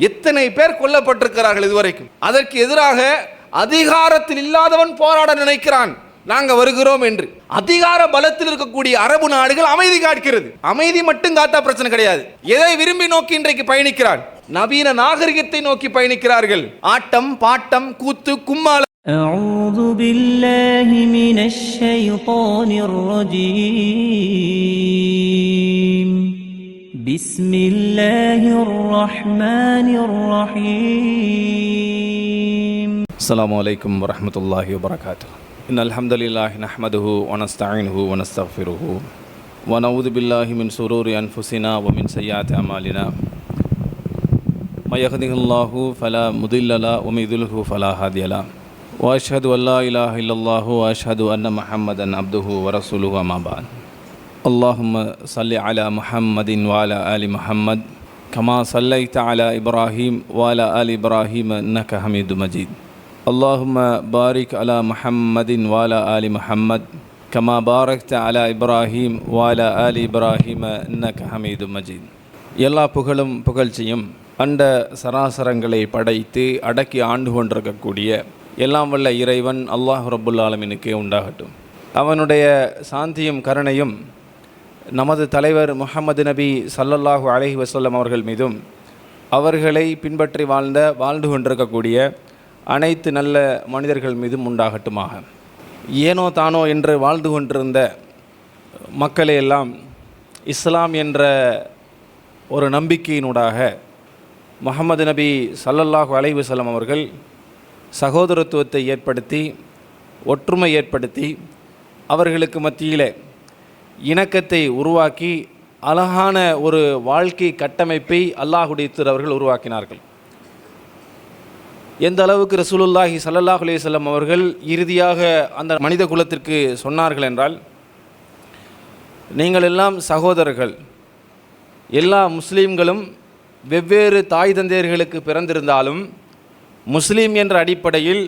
எத்தனை பேர் கொல்லப்பட்டிருக்கிறார்கள் இதுவரைக்கும். அதற்கு எதிராக அதிகாரத்தில் இல்லாதவன் போராட நினைக்கிறான், நாங்க வருகிறோம் என்று. அதிகார பலத்தில் இருக்கக்கூடிய அரபு நாடுகள் அமைதி காக்கிறது. அமைதி மட்டும் காத்தா பிரச்சனை கிடையாது. எதை விரும்பி நோக்கி இன்றைக்கு பயணிக்கிறான்? நவீன நாகரிகத்தை நோக்கி பயணிக்கிறார்கள். ஆட்டம் பாட்டம் கூத்து கும்மாள. அஊது பில்லாஹி மினஷ் ஷைத்தானிர் ரஜீம். பிஸ்மில்லாஹிர் ரஹ்மானிர் ரஹீம். அஸ்ஸலாமு அலைக்கும் வரஹ்மத்துல்லாஹி வபரகாத்துஹு. இன்னல் ஹம்தலில்லாஹி நஹ்மதுஹு வ நஸ்தஈனுஹு வ நஸ்தக்ஃபிருஹு வ நஊது பில்லாஹி மின் ஷுரூரி அன்ஃபுஸினா வ மின் ஸய்யிஆத்தி அமாலினா. மை யஹ்திஹில்லாஹு ஃபலா முதில்ல லஹு வ மை யுத்லில்ஹு ஃபலா ஹாதிய லஹு. வ அஷ்ஹது அல்லா இலாஹா இல்லல்லாஹு வ அஷ்ஹது அன்ன முஹம்மதன் அப்துஹு வ ரசூலுஹு. அம்மா பஅத். அல்லாஹும்ம ஸல்லி அலா முஹம்மதின் வ அலா ஆலி முஹம்மத் கமா ஸல்லைத அலா இப்ராஹீம் வ அலா ஆலி இப்ராஹீம் இன்னக ஹமீதும் மஜீத். அல்லாஹும்ம பாரிக் அலா முஹம்மதின் வ அலா ஆலி முஹம்மத் கமா பாரக்த அலா இப்ராஹீம் வ அலா ஆலி இப்ராஹீம் இன்னக ஹமீதும் மஜீத். எல்லா புகழும் புகழ்ச்சியும் அண்ட சராசரங்களை படைத்து அடக்கி ஆண்டு கொண்டிருக்கக்கூடிய எல்லாம் வல்ல இறைவன் அல்லாஹ் ரப்புல் ஆலமீனுக்கே உண்டாகட்டும். அவனுடைய சாந்தியும் கருணையும் நமது தலைவர் முஹம்மது நபி ஸல்லல்லாஹு அலைஹி வஸல்லம் அவர்கள் மீதும் அவர்களை பின்பற்றி வாழ்ந்து கொண்டிருக்கக்கூடிய அனைத்து நல்ல மனிதர்கள் மீதும் உண்டாகட்டுமாக. ஏனோ தானோ என்று வாழ்ந்து கொண்டிருந்த மக்களை எல்லாம் இஸ்லாம் என்ற ஒரு நம்பிக்கையினூடாக முஹம்மது நபி ஸல்லல்லாஹு அலைஹி வஸல்லம் அவர்கள் சகோதரத்துவத்தை ஏற்படுத்தி ஒற்றுமை ஏற்படுத்தி அவர்களுக்கு மத்தியில் இணக்கத்தை உருவாக்கி அழகான ஒரு வாழ்க்கை கட்டமைப்பை அல்லாஹுடைய தூதர் உருவாக்கினார்கள். எந்த அளவுக்கு ரசூலுல்லாஹி ஸல்லல்லாஹு அலைஹி வஸல்லம் அவர்கள் இறுதியாக அந்த மனித குலத்திற்கு சொன்னார்கள் என்றால், நீங்கள் எல்லாம் சகோதரர்கள், எல்லா முஸ்லீம்களும் வெவ்வேறு தாய் தந்தையர்களுக்கு பிறந்திருந்தாலும் முஸ்லீம் என்ற அடிப்படையில்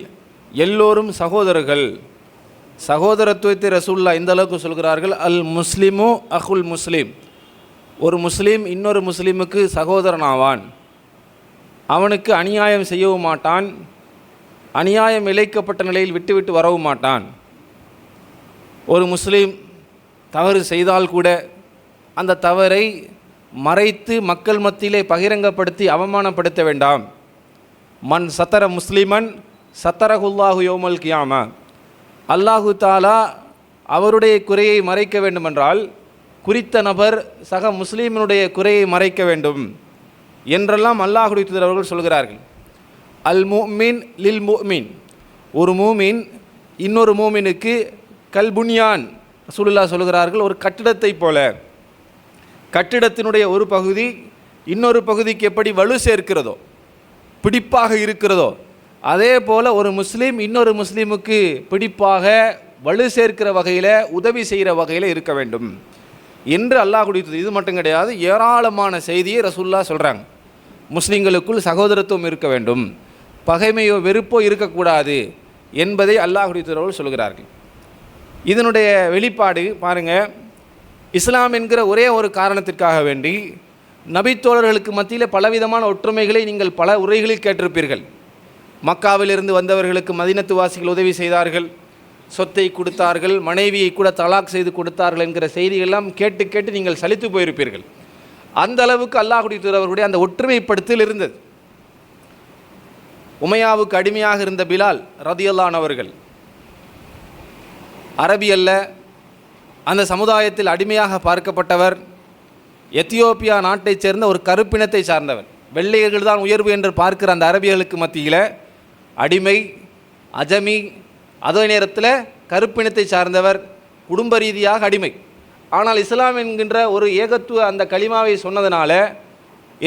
எல்லோரும் சகோதரர்கள். சகோதரத்துவத்தை ரசூலுல்லாஹ் இந்த அளவுக்கு சொல்கிறார்கள், அல் முஸ்லிமு அஹுல் முஸ்லீம். ஒரு முஸ்லீம் இன்னொரு முஸ்லீமுக்கு சகோதரன் ஆவான். அவனுக்கு அநியாயம் செய்யவும் மாட்டான், அநியாயம் இழைக்கப்பட்ட நிலையில் விட்டுவிட்டு வரவும் மாட்டான். ஒரு முஸ்லீம் தவறு செய்தால் கூட அந்த தவறை மறைத்து மக்கள் மத்தியிலே பகிரங்கப்படுத்தி அவமானப்படுத்த வேண்டாம். மன் சத்தர முஸ்லிமன் சத்தரகுல்லாஹு யௌமல் கியாமா. அல்லாஹு தாலா அவருடைய குறையை மறைக்க வேண்டுமென்றால் குறித்த நபர் சக முஸ்லீமினுடைய குறையை மறைக்க வேண்டும் என்றெல்லாம் அல்லாஹுடைய தூதர் அவர்கள் சொல்கிறார்கள். அல் முஃமின் லில் முஃமின். ஒரு மூமின் இன்னொரு மூமினுக்கு கல் புன்யான் ரசூலுல்லாஹ் சொல்கிறார்கள், ஒரு கட்டிடத்தை போல. கட்டிடத்தினுடைய ஒரு பகுதி இன்னொரு பகுதிக்கு எப்படி வலு சேர்க்கிறதோ, பிடிப்பாக இருக்கிறதோ, அதே போல் ஒரு முஸ்லீம் இன்னொரு முஸ்லீமுக்கு பிடிப்பாக வலு சேர்க்கிற வகையில் உதவி செய்கிற வகையில் இருக்க வேண்டும் என்று அல்லாஹ் கொடுத்தது. இது மட்டும் கிடையாது, ஏராளமான செய்தியை ரசூலுல்லாஹ் சொல்கிறாங்க. முஸ்லீம்களுக்குள் சகோதரத்துவம் இருக்க வேண்டும், பகைமையோ வெறுப்போ இருக்கக்கூடாது என்பதை அல்லாஹ் கொடுத்தவர்கள் சொல்கிறார்கள். இதனுடைய வெளிப்பாடு பாருங்கள், இஸ்லாம் என்கிற ஒரே ஒரு காரணத்திற்காக வேண்டி நபித்தோழர்களுக்கு மத்தியில் பலவிதமான ஒற்றுமைகளை நீங்கள் பல உரைகளில் கேட்டிருப்பீர்கள். மக்காவிலிருந்து வந்தவர்களுக்கு மதீனத்து வாசிகள் உதவி செய்தார்கள், சொத்தை கொடுத்தார்கள், மனைவியை கூட தலாக் செய்து கொடுத்தார்கள் என்கிற செய்திகளெல்லாம் கேட்டு கேட்டு நீங்கள் சலித்து போயிருப்பீர்கள். அந்த அளவுக்கு அல்லாஹுடைய தூதர் அவர்களுடைய அந்த ஒற்றுமைப்படுத்தல் இருந்தது. உமையாவுக்கு அடிமையாக இருந்த பிலால் ரதியல்லாஹு அன்ஹு அவர்கள் அரபி அல்ல, அந்த சமுதாயத்தில் அடிமையாக பார்க்கப்பட்டவர். எத்தியோப்பியா நாட்டைச் சேர்ந்த ஒரு கருப்பினத்தை சார்ந்தவர். வெள்ளையர்கள் தான் உயர்வு என்று பார்க்கிற அந்த அரபியர்களுக்கு மத்தியில் அடிமை, அஜமி, அதே நேரத்தில் கருப்பினத்தை சார்ந்தவர், குடும்ப ரீதியாக அடிமை. ஆனால் இஸ்லாம் என்கின்ற ஒரு ஏகத்துவ அந்த கலிமாவை சொன்னதனால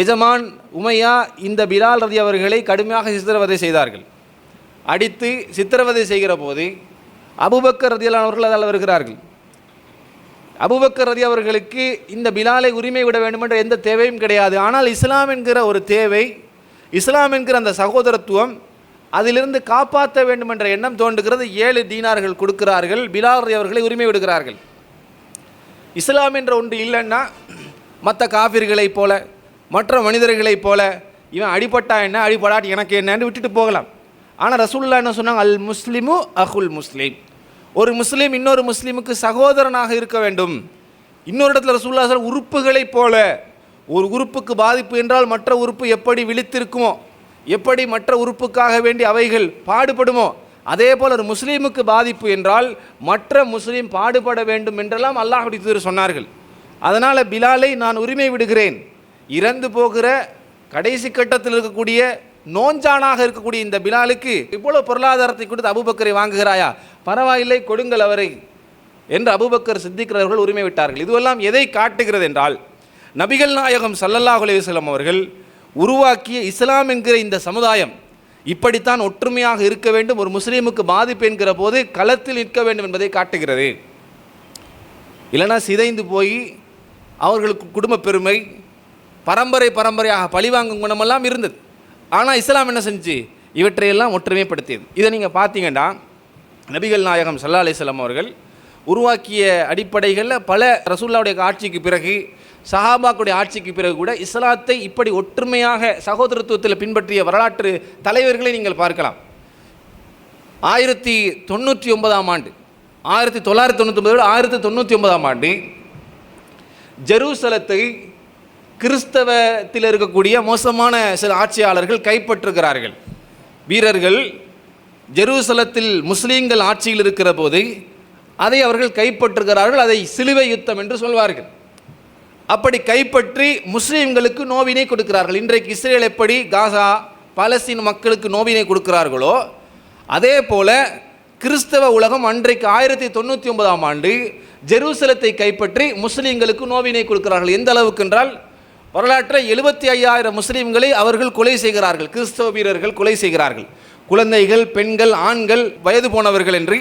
எஜமான் உமையா இந்த பிலால் ரதி அவர்களை கடுமையாக சித்திரவதை செய்தார்கள். அடித்து சித்திரவதை செய்கிற போது அபூபக்கர் ரதியல்லாஹு அவர்கள் அதில் வருகிறார்கள். அபூபக்கர் ரதி அவர்களுக்கு இந்த பிலாலை உரிமை விட வேண்டும் என்ற எந்த தேவையும் கிடையாது. ஆனால் இஸ்லாம் என்கிற ஒரு தேவை, இஸ்லாம் என்கிற அந்த சகோதரத்துவம், அதிலிருந்து காப்பாற்ற வேண்டும் என்ற எண்ணம் தோன்றுகிறது. 7 தீனார்கள் கொடுக்கிறார்கள், பிலால் ரதி அவர்களை உரிமை விடுகிறார்கள். இஸ்லாம் என்ற ஒன்று இல்லைன்னா மற்ற காஃபிர்களைப் போல, மற்ற மனிதர்களைப் போல இவன் அடிபட்டா என்ன, அடிபடாட்டி எனக்கு என்னன்னு விட்டுட்டு போகலாம். ஆனால் ரசூலுல்லாஹ் என்ன சொன்னாங்க? அல் முஸ்லிமு அஹுல் முஸ்லிம். ஒரு முஸ்லீம் இன்னொரு முஸ்லீமுக்கு சகோதரனாக இருக்க வேண்டும். இன்னொரு இடத்துல ரசூலுல்லாஹ் சொல்றாங்க, உறுப்புகளைப் போல. ஒரு உறுப்புக்கு பாதிப்பு என்றால் மற்ற உறுப்பு எப்படி விழித்திருக்குமோ, எப்படி மற்ற உறுப்புக்காக வேண்டி அவைகள் பாடுபடுமோ, அதே போல் ஒரு முஸ்லீமுக்கு பாதிப்பு என்றால் மற்ற முஸ்லீம் பாடுபட வேண்டும் என்றெல்லாம் அல்லாஹ்வுடைய தூதர் சொன்னார்கள். அதனால் பிலாலை நான் உரிமை விடுகிறேன். இறந்து போகிற கடைசி கட்டத்தில் இருக்கக்கூடிய நோஞ்சானாக இருக்கக்கூடிய இந்த பிலாலுக்கு இவ்வளோ பொருளாதாரத்தை கொடுத்து அபூபக்கரை வாங்குகிறாயா, பரவாயில்லை கொடுங்கள் அவரை என்று அபூபக்கர் சித்திக்கிறவர்கள் உரிமை விட்டார்கள். இதுவெல்லாம் எதை காட்டுகிறது என்றால், நபிகள் நாயகம் ஸல்லல்லாஹு அலைஹி வஸல்லம் அவர்கள் உருவாக்கிய இஸ்லாம் என்கிற இந்த சமுதாயம் இப்படித்தான் ஒற்றுமையாக இருக்க வேண்டும், ஒரு முஸ்லீமுக்கு பாதிப்பு என்கிற போது களத்தில் நிற்க வேண்டும் என்பதை காட்டுகிறது. இல்லைனா சிதைந்து போய் அவர்களுக்கு குடும்ப பெருமை, பரம்பரையாக பழிவாங்கும் குணமெல்லாம் இருந்தது. ஆனால் இஸ்லாம் என்ன செஞ்சு இவற்றையெல்லாம் ஒற்றுமைப்படுத்தியது. இதை நீங்கள் பார்த்தீங்கன்னா நபிகள் நாயகம் ஸல்லல்லாஹு அலைஹி வஸல்லம் அவர்கள் உருவாக்கிய அடிப்படைகளில் பல ரசூலுல்லாஹ்வுடைய ஆட்சிக்கு பிறகு, சஹாபாக்களுடைய ஆட்சிக்கு பிறகு கூட இஸ்லாத்தை இப்படி ஒற்றுமையாக சகோதரத்துவத்தில் பின்பற்றிய வரலாற்று தலைவர்களை நீங்கள் பார்க்கலாம். 1999ஆம் ஆண்டு 1999 1999ஆம் ஆண்டு ஜெருசலத்தை கிறிஸ்தவத்தில் இருக்கக்கூடிய மோசமான சில ஆட்சியாளர்கள் கைப்பற்றுகிறார்கள். வீரர்கள் ஜெருசலத்தில் முஸ்லீம்கள் ஆட்சியில் இருக்கிற போது அதை அவர்கள் கைப்பற்றுகிறார்கள். அதை சிலுவை யுத்தம் என்று சொல்வார்கள். அப்படி கைப்பற்றி முஸ்லீம்களுக்கு நோவினை கொடுக்கிறார்கள். இன்றைக்கு இஸ்ரேல் எப்படி காசா பாலஸ்தீன் மக்களுக்கு நோவினை கொடுக்கிறார்களோ, அதே போல கிறிஸ்தவ உலகம் அன்றைக்கு 1999ஆம் ஆண்டு ஜெருசலத்தை கைப்பற்றி முஸ்லீம்களுக்கு நோவினை கொடுக்கிறார்கள். எந்த அளவுக்கு என்றால், வரலாற்றில் 75,000 முஸ்லீம்களை அவர்கள் கொலை செய்கிறார்கள். கிறிஸ்தவ வீரர்கள் கொலை செய்கிறார்கள். குழந்தைகள், பெண்கள், ஆண்கள், வயது போனவர்கள் என்று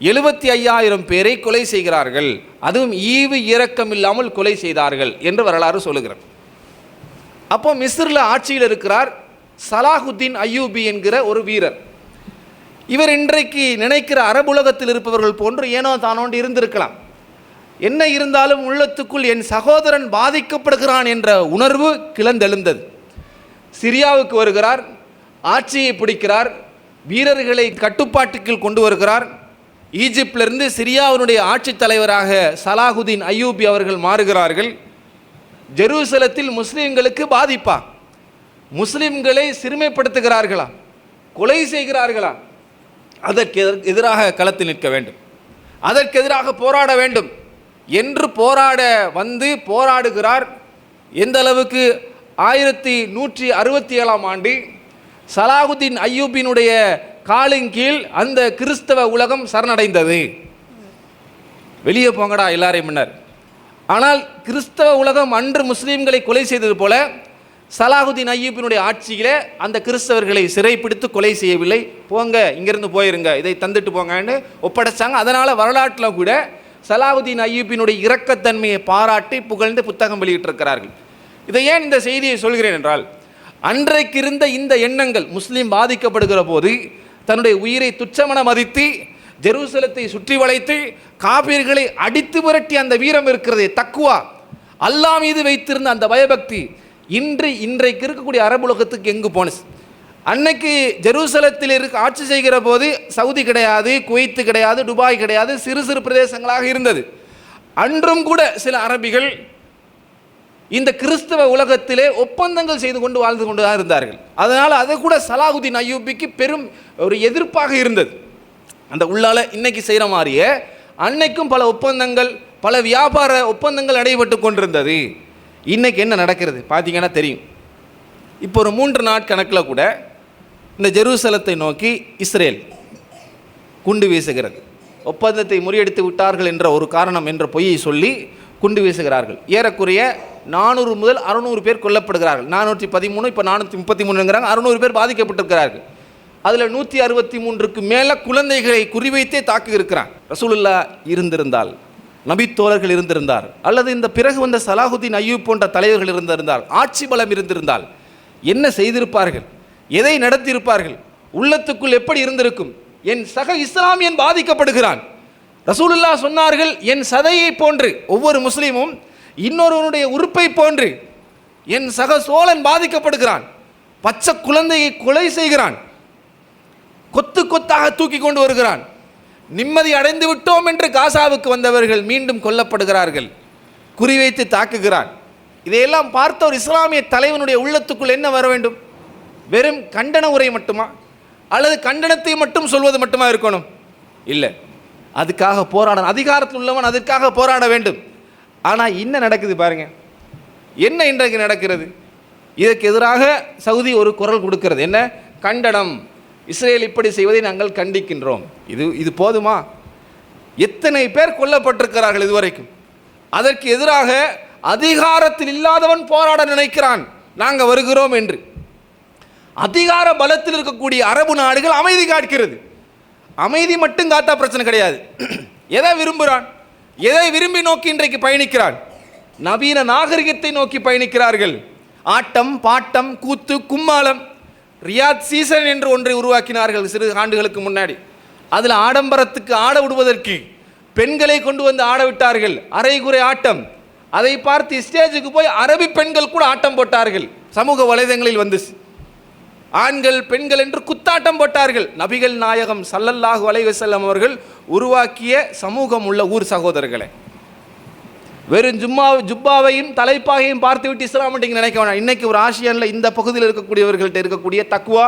75,000 பேரை கொலை செய்கிறார்கள். அதுவும் ஈவு இரக்கம் இல்லாமல் கொலை செய்தார்கள் என்று வரலாறு சொல்லுகிறது. அப்போ மிஸ்ரில் ஆட்சியில் இருக்கிறார் சலாஹுத்தீன் அய்யூபி என்கிற ஒரு வீரர். இவர் இன்றைக்கு நினைக்கிற அரபுலகத்தில் இருப்பவர்கள் போன்று ஏனோ தானோண்டு இருந்திருக்கலாம். என்ன இருந்தாலும் உள்ளத்துக்குள் என் சகோதரன் பாதிக்கப்படுகிறான் என்ற உணர்வு கிளந்தெழுந்தது. சிரியாவுக்கு வருகிறார், ஆட்சியை பிடிக்கிறார், வீரர்களை கட்டுப்பாட்டுக்குள் கொண்டு வருகிறார். ஈஜிப்டிலிருந்து சிரியாவினுடைய ஆட்சித் தலைவராக சலாஹுதீன் அய்யூபி அவர்கள் மாறுகிறார்கள். ஜெருசலத்தில் முஸ்லீம்களுக்கு பாதிப்பா, முஸ்லீம்களை சிறுமைப்படுத்துகிறார்களா, கொலை செய்கிறார்களா, அதற்கு எதிராக களத்தில் நிற்க வேண்டும், அதற்கு எதிராக போராட வேண்டும் என்று போராடுகிறார். எந்த அளவுக்கு 1167ஆம் ஆண்டு சலாஹுதீன் அய்யூபினுடைய காலின் கீழ் அந்த கிறிஸ்தவ உலகம் சரணடைந்தது. வெளியே போங்கடா எல்லாரையும் முன்னர். ஆனால் கிறிஸ்தவ உலகம் அன்று முஸ்லீம்களை கொலை செய்தது போல சலாஹுதீன் அய்யூபினுடைய ஆட்சியில் அந்த கிறிஸ்தவர்களை சிறைப்பிடித்து கொலை செய்யவில்லை. போங்க, இங்கிருந்து போயிருங்க, இதை தந்துட்டு போங்கன்னு ஒப்படைச்சாங்க. அதனால் வரலாற்றில் கூட சலாஹுதீன் அய்யூபினுடைய இரக்கத்தன்மையை பாராட்டி புகழ்ந்து புத்தகம் வெளியிட்டிருக்கிறார்கள். இதை ஏன் இந்த செய்தியை சொல்கிறேன் என்றால், அன்றைக்கு இருந்த இந்த எண்ணங்கள் முஸ்லீம் பாதிக்கப்படுகிற போது தன்னுடைய உயிரை துச்சமென மதித்து ஜெருசலத்தை சுற்றி வளைத்து காபீர்களை அடித்து விரட்டி அந்த வீரம் இருக்கிறதே, தக்குவா, அல்லாஹ் மீது வைத்திருந்த அந்த பயபக்தி இன்றைக்கு இருக்கக்கூடிய அரபுலகத்துக்கு எங்கு போனது? அன்னைக்கு ஜெருசலத்தில் ஆட்சி செய்கிற போது சவுதி கிடையாது, குவைத்து கிடையாது, துபாய் கிடையாது, சிறு சிறு பிரதேசங்களாக இருந்தது. அன்றும் கூட சில அரபிகள் இந்த கிறிஸ்தவ உலகத்திலே ஒப்பந்தங்கள் செய்து கொண்டு வாழ்ந்து கொண்டு தான் இருந்தார்கள். அதனால் அது கூட சலாஹுதீன் அய்யூபிக்கு பெரும் ஒரு எதிர்ப்பாக இருந்தது. அந்த உள்ளால இன்னைக்கு செய்கிற மாதிரியே அன்னைக்கும் பல ஒப்பந்தங்கள், பல வியாபார ஒப்பந்தங்கள் நடைபெற்று கொண்டிருந்தது. இன்னைக்கு என்ன நடக்கிறது பார்த்தீங்கன்னா தெரியும். இப்போ ஒரு 3 நாட்கணக்கில் கூட இந்த ஜெருசலத்தை நோக்கி இஸ்ரேல் குண்டு வீசுகிறது. ஒப்பந்தத்தை முறியடித்து விட்டார்கள் என்ற ஒரு காரணம் என்ற பொய்யை சொல்லி குண்டு வீசுகிறார்கள். ஏறக்குறைய 400 முதல் 600 பேர் கொல்லப்படுகிறார்கள். 413, இப்போ 433ங்கிறாங்க. 600 பேர் பாதிக்கப்பட்டிருக்கிறார்கள். அதில் 163க்கு மேலே குழந்தைகளை குறிவைத்தே தாக்கி இருக்கிறான். ரசூலுல்லாஹ் இருந்திருந்தால், நபித்தோழர்கள் இருந்திருந்தார், அல்லது இந்த பிறகு வந்த சலாஹுதீன் அய்யூப் போன்ற தலைவர்கள் இருந்திருந்தால், ஆட்சி பலம் இருந்திருந்தால் என்ன செய்திருப்பார்கள், எதை நடத்தியிருப்பார்கள், உள்ளத்துக்குள் எப்படி இருந்திருக்கும்? என் சக இஸ்லாமியன் பாதிக்கப்படுகிறான். ரசூலுல்லாஹ் சொன்னார்கள், என் சதையை போன்று ஒவ்வொரு முஸ்லீமும் இன்னொருவனுடைய உறுப்பை போன்று என் சக சோழன் பாதிக்கப்படுகிறான். பச்சை குழந்தையை கொலை செய்கிறான், கொத்து கொத்தாக தூக்கி கொண்டு வருகிறான். நிம்மதி அடைந்து விட்டோம் என்று காசாவுக்கு வந்தவர்கள் மீண்டும் கொல்லப்படுகிறார்கள், குறிவைத்து தாக்குகிறான். இதையெல்லாம் பார்த்த ஒரு இஸ்லாமிய தலைவனுடைய உள்ளத்துக்குள் என்ன வர வேண்டும்? வெறும் கண்டன உரை மட்டுமா, அல்லது கண்டனத்தை மட்டும் சொல்வது மட்டுமா இருக்கணும்? இல்லை, அதுக்காக போராட அதிகாரத்தில் உள்ளவன் அதற்காக போராட வேண்டும். ஆனால் என்ன நடக்குது பாருங்க, என்ன இன்றைக்கு நடக்கிறது? இதற்கு எதிராக சவுதி ஒரு குரல் கொடுக்கிறது. என்ன? கண்டனம், இஸ்ரேல் இப்படி செய்வதை நாங்கள் கண்டிக்கின்றோம். இது போதுமா? எத்தனை பேர் கொல்லப்பட்டிருக்கிறார்கள் இதுவரைக்கும். அதற்கு எதிராக அதிகாரத்தில் இல்லாதவன் போராட நினைக்கிறான், நாங்கள் வருகிறோம் என்று. அதிகார பலத்தில் இருக்கக்கூடிய அரபு நாடுகள் அமைதி காக்கிறது. அமைதி மட்டும் காத்தா பிரச்சனை கிடையாது. எதை விரும்புகிறான்? எதை விரும்பி நோக்கி இன்றைக்கு பயணிக்கிறான்? நவீன நாகரிகத்தை நோக்கி பயணிக்கிறார்கள். ஆட்டம், பாட்டம், கூத்து, கும்மாளம். ரியாத் சீசன் என்று ஒன்றை உருவாக்கினார்கள் சிறு ஆண்டுகளுக்கு முன்னாடி. அதில் ஆடம்பரத்துக்கு ஆட விடுவதற்கு பெண்களை கொண்டு வந்து ஆட விட்டார்கள். அரைகுறை ஆட்டம். அதை பார்த்து ஸ்டேஜுக்கு போய் அரபி பெண்கள் கூட ஆட்டம் போட்டார்கள். சமூக வலைதளங்களில் வந்து ஆண்கள் பெண்கள் என்று குத்தாட்டம் போட்டார்கள். நபிகள் நாயகம் ஸல்லல்லாஹு அலைஹி வஸல்லம் அவர்கள் உருவாக்கிய சமூகம் உள்ள ஊர் சகோதரர்களை. வெறும் ஜுப்பாவையும் தலைப்பாகையும் பார்த்து விட்டு இஸ்லாம் நீங்கள் நினைக்க வேணாம். இன்னைக்கு ஒரு ஆசியானில் இந்த பகுதியில் இருக்கக்கூடியவர்கள்ட்ட இருக்கக்கூடிய தக்குவா,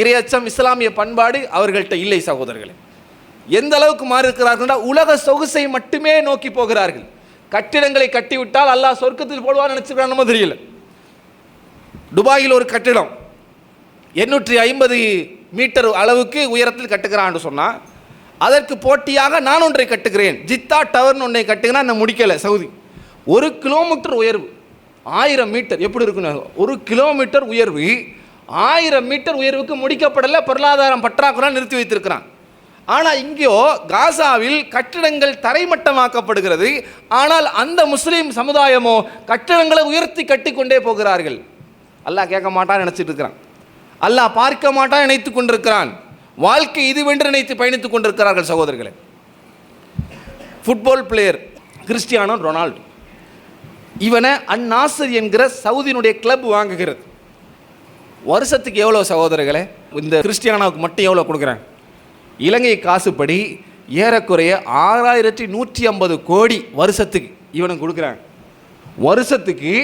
இறையச்சம், இஸ்லாமிய பண்பாடு அவர்கள்ட்ட இல்லை சகோதரர்களே. எந்த அளவுக்கு மாறி இருக்கிறார்கள்? உலக சொகுசை மட்டுமே நோக்கி போகிறார்கள். கட்டிடங்களை கட்டிவிட்டால் அல்லாஹ் சொர்க்கத்தில் போடுவான்னு நினைச்சிருக்காங்க தெரியல. துபாயில் ஒரு கட்டிடம் 850 மீட்டர் அளவுக்கு உயரத்தில் கட்டுகிறான்னு சொன்னால், அதற்கு போட்டியாக நான் ஒன்றை கட்டுகிறேன், ஜித்தா டவர்னு ஒன்றை கட்டுகிறேன், நான் முடிக்கலை. சவுதி 1 கிலோமீட்டர் உயர்வு, 1000 மீட்டர். எப்படி இருக்குன்னு? 1 கிலோமீட்டர் உயர்வு, 1000 மீட்டர் உயர்வுக்கு முடிக்கப்படலை. பொருளாதாரம் பற்றாக்குறை நிறுத்தி வைத்திருக்கிறான். ஆனால் இங்கேயோ காசாவில் கட்டிடங்கள் தரைமட்டமாக்கப்படுகிறது. ஆனால் அந்த முஸ்லீம் சமுதாயமோ கட்டிடங்களை உயர்த்தி கட்டி கொண்டே போகிறார்கள். அல்லாஹ் கேட்க மாட்டான்னு நினச்சிட்டு இருக்கிறான். அல்லாஹ் பார்க்க மாட்டான் நினைத்து கொண்டிருக்கிறான். வாழ்க்கை இதுவென்று நினைத்து பயணித்துக் கொண்டிருக்கிறார்கள் சகோதரர்களே. ஃபுட்பால் பிளேயர் கிறிஸ்டியானோ ரொனால்டோ, இவனை அந்நாசர் என்கிற சவுதியினுடைய கிளப் வாங்குகிறது. வருஷத்துக்கு எவ்வளோ சகோதரர்களே? இந்த கிறிஸ்டியானோவுக்கு மட்டும் எவ்வளோ கொடுக்குறாங்க? இலங்கை காசுப்படி ஏறக்குறைய 6150 கோடி வருஷத்துக்கு இவனுக்கு கொடுக்குறாங்க. வருஷத்துக்கு